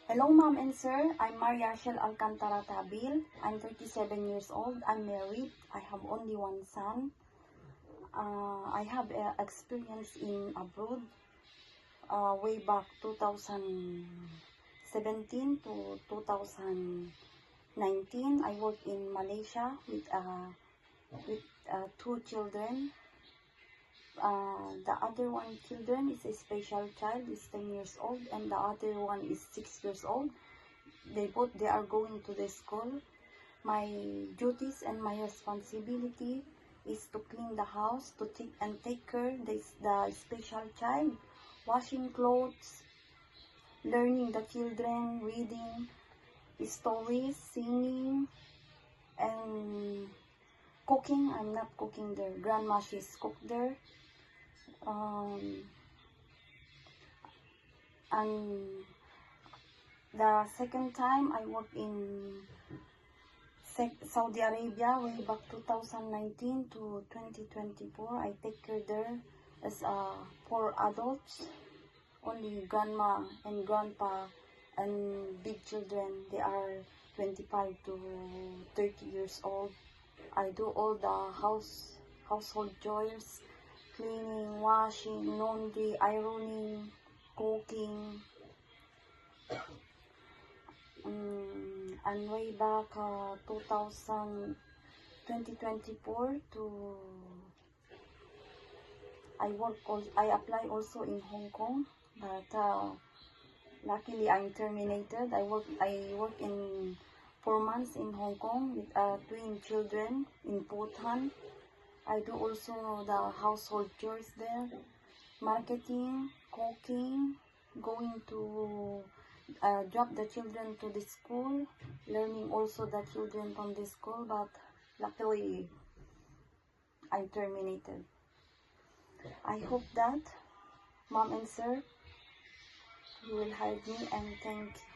Hello, Mom and Sir. I'm Maria Shell Alcantara Tabil. I'm 37 years old. I'm married. I have only one son. I have experience in abroad way back 2017 to 2019. I worked in Malaysia with two children. The other one children is a special child, is 10 years old, and the other one is 6 years old. They are going to the school. My duties and my responsibility is to clean the house, to take care the special child, washing clothes, learning the children, reading stories, singing, and cooking. I'm not cooking there. Grandma, she's cooked there. And the second time I worked in Saudi Arabia way back 2019 to 2024. I take care there as 4 adults, only grandma and grandpa and big children. They are 25 to 30 years old. I do all the household chores, cleaning, washing, laundry, ironing, cooking. And way back 2024 to I apply also in Hong Kong, but luckily I'm terminated. I work in 4 months in Hong Kong with twin children in Bhutan. I do also the household chores there, marketing, cooking, going to drop the children to the school, learning also the children from the school, but luckily I'm terminated. I hope that Mom and Sir, you will hire me, and thank you.